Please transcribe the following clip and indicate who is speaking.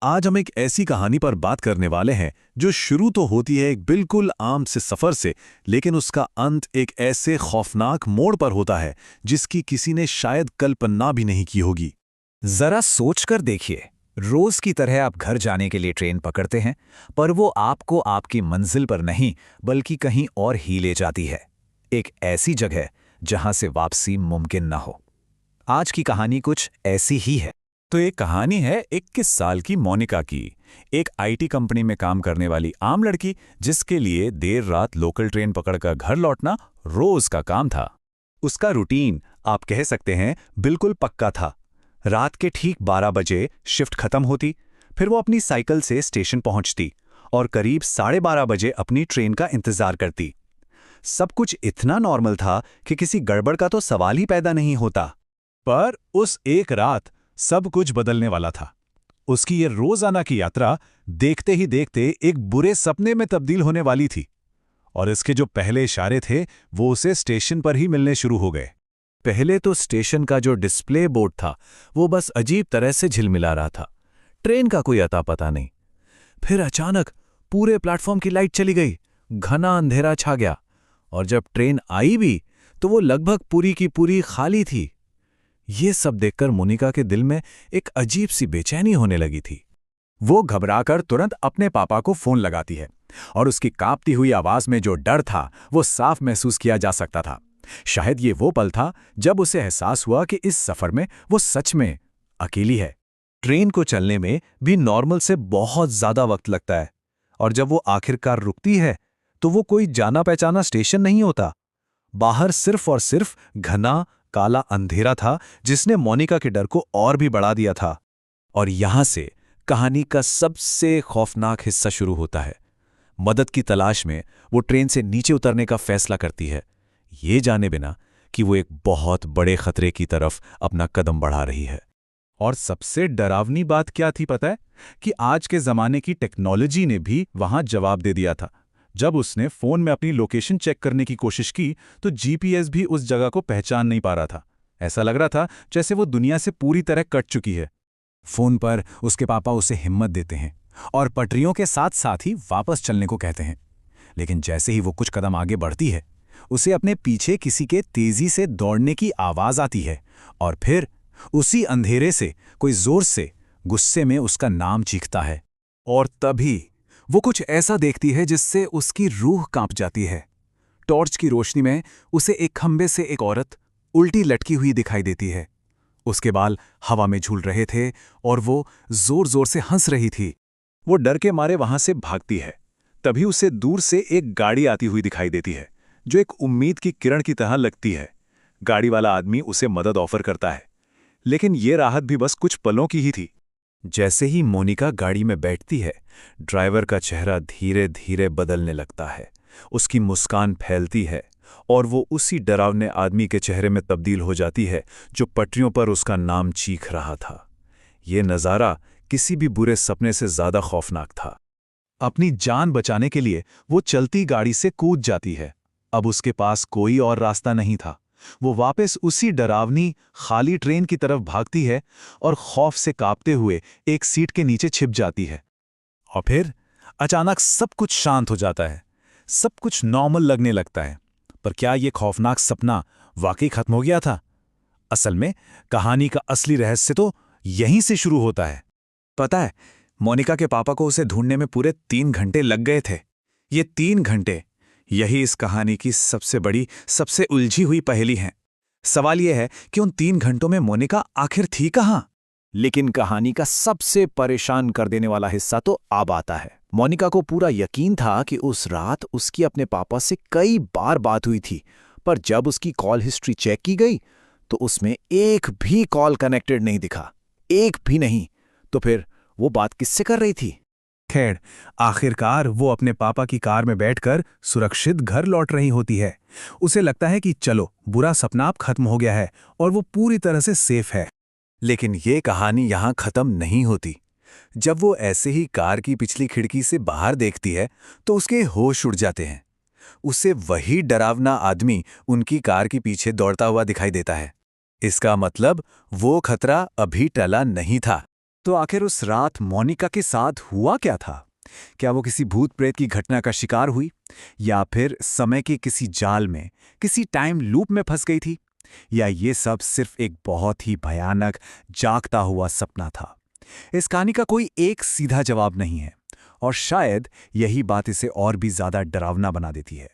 Speaker 1: आज हम एक ऐसी कहानी पर बात करने वाले हैं जो शुरू तो होती है एक बिल्कुल आम से सफर से, लेकिन उसका अंत एक ऐसे खौफनाक मोड़ पर होता है जिसकी किसी ने शायद कल्पना भी नहीं की होगी।
Speaker 2: जरा सोचकर देखिए, रोज की तरह आप घर जाने के लिए ट्रेन पकड़ते हैं, पर वो आपको आपकी मंजिल पर नहीं बल्कि कहीं और ही ले जाती है। एक ऐसी जगह जहां से वापसी मुमकिन न हो। आज की कहानी कुछ ऐसी ही है।
Speaker 3: तो ये कहानी है 21 साल की मोनिका की, एक आईटी कंपनी में काम करने वाली आम लड़की जिसके लिए देर रात लोकल ट्रेन पकड़कर घर लौटना रोज का काम था।
Speaker 4: उसका रूटीन आप कह सकते हैं बिल्कुल पक्का था। रात के ठीक 12 बजे शिफ्ट खत्म होती, फिर वो अपनी साइकिल से स्टेशन पहुंचती और करीब 12:30 बजे अपनी ट्रेन का इंतजार करती। सब कुछ इतना नॉर्मल था कि किसी गड़बड़ का तो सवाल ही पैदा नहीं होता।
Speaker 1: पर उस एक रात सब कुछ बदलने वाला था। उसकी ये रोजाना की यात्रा देखते ही देखते एक बुरे सपने में तब्दील होने वाली थी, और इसके जो पहले इशारे थे वो उसे स्टेशन पर ही मिलने शुरू हो गए।
Speaker 3: पहले तो स्टेशन का जो डिस्प्ले बोर्ड था वो बस अजीब तरह से झिलमिला रहा था। ट्रेन का कोई अता पता नहीं। फिर अचानक पूरे प्लेटफॉर्म की लाइट चली गई, घना अंधेरा छा गया, और जब ट्रेन आई भी तो वो लगभग पूरी की पूरी खाली थी। ये सब देखकर मोनिका के दिल में एक अजीब सी बेचैनी होने लगी थी।
Speaker 2: वो घबराकर तुरंत अपने पापा को फोन लगाती है, और उसकी कांपती हुई आवाज में जो डर था वो साफ महसूस किया जा सकता था। शायद ये वो पल था जब उसे एहसास हुआ कि इस सफर में वो सच में अकेली है।
Speaker 4: ट्रेन को चलने में भी नॉर्मल से बहुत ज्यादा वक्त लगता है, और जब वो आखिरकार रुकती है तो वो कोई जाना पहचाना स्टेशन नहीं होता। बाहर सिर्फ और सिर्फ घना काला अंधेरा था जिसने मोनिका के डर को और भी बढ़ा दिया था।
Speaker 3: और यहां से कहानी का सबसे खौफनाक हिस्सा शुरू होता है। मदद की तलाश में वो ट्रेन से नीचे उतरने का फैसला करती है, ये जाने बिना कि वो एक बहुत बड़े खतरे की तरफ अपना कदम बढ़ा रही है।
Speaker 1: और सबसे डरावनी बात क्या थी पता है? कि आज के जमाने की टेक्नोलॉजी ने भी वहां जवाब दे दिया था। जब उसने फोन में अपनी लोकेशन चेक करने की कोशिश की तो जीपीएस भी उस जगह को पहचान नहीं पा रहा था। ऐसा लग रहा था जैसे वो दुनिया से पूरी तरह कट चुकी है।
Speaker 2: फोन पर उसके पापा उसे हिम्मत देते हैं और पटरियों के साथ साथ ही वापस चलने को कहते हैं। लेकिन जैसे ही वो कुछ कदम आगे बढ़ती है, उसे अपने पीछे किसी के तेजी से दौड़ने की आवाज आती है, और फिर उसी अंधेरे से कोई जोर से गुस्से में उसका नाम चीखता है। और तभी वो कुछ ऐसा देखती है जिससे उसकी रूह कांप जाती है। टॉर्च की रोशनी में उसे एक खंबे से एक औरत उल्टी लटकी हुई दिखाई देती है। उसके बाल हवा में झूल रहे थे और वो जोर जोर से हंस रही थी।
Speaker 4: वो डर के मारे वहां से भागती है। तभी उसे दूर से एक गाड़ी आती हुई दिखाई देती है जो एक उम्मीद की किरण की तरह लगती है। गाड़ी वाला आदमी उसे मदद ऑफर करता है, लेकिन ये राहत भी बस कुछ पलों की ही थी।
Speaker 3: जैसे ही मोनिका गाड़ी में बैठती है, ड्राइवर का चेहरा धीरे धीरे बदलने लगता है। उसकी मुस्कान फैलती है और वो उसी डरावने आदमी के चेहरे में तब्दील हो जाती है जो पटरियों पर उसका नाम चीख रहा था। ये नज़ारा किसी भी बुरे सपने से ज्यादा खौफनाक था।
Speaker 1: अपनी जान बचाने के लिए वो चलती गाड़ी से कूद जाती है। अब उसके पास कोई और रास्ता नहीं था। वो वापस उसी डरावनी खाली ट्रेन की तरफ भागती है और खौफ से कांपते हुए एक सीट के नीचे छिप जाती है। और फिर अचानक सब कुछ शांत हो जाता है। सब कुछ नॉर्मल लगने लगता है। पर क्या ये खौफनाक सपना वाकई खत्म हो गया था? असल में कहानी का असली रहस्य तो यहीं से शुरू होता है।
Speaker 2: पता है, मोनिका के पापा को उसे ढूंढने में पूरे 3 घंटे लग गए थे। ये 3 घंटे, यही इस कहानी की सबसे बड़ी, सबसे उलझी हुई पहेली है। सवाल यह है कि उन 3 घंटों में मोनिका आखिर थी कहाँ?
Speaker 3: लेकिन कहानी का सबसे परेशान कर देने वाला हिस्सा तो अब आता है। मोनिका को पूरा यकीन था कि उस रात उसकी अपने पापा से कई बार बात हुई थी, पर जब उसकी कॉल हिस्ट्री चेक की गई तो उसमें एक भी कॉल कनेक्टेड नहीं दिखा, एक भी नहीं। तो फिर वो बात किससे कर रही थी?
Speaker 1: खैर, आखिरकार वो अपने पापा की कार में बैठकर सुरक्षित घर लौट रही होती है। उसे लगता है कि चलो, बुरा सपना अब खत्म हो गया है और वो पूरी तरह से सेफ है।
Speaker 4: लेकिन ये कहानी यहां खत्म नहीं होती। जब वो ऐसे ही कार की पिछली खिड़की से बाहर देखती है तो उसके होश उड़ जाते हैं। उसे वही डरावना आदमी उनकी कार के पीछे दौड़ता हुआ दिखाई देता है। इसका मतलब वो खतरा अभी टला नहीं था। तो आखिर उस रात मोनिका के साथ हुआ क्या था? क्या वो किसी भूत प्रेत की घटना का शिकार हुई, या फिर समय के किसी जाल में, किसी टाइम लूप में फंस गई थी, या ये सब सिर्फ एक बहुत ही भयानक जागता हुआ सपना था? इस कहानी का कोई एक सीधा जवाब नहीं है, और शायद यही बात इसे और भी ज्यादा डरावना बना देती है।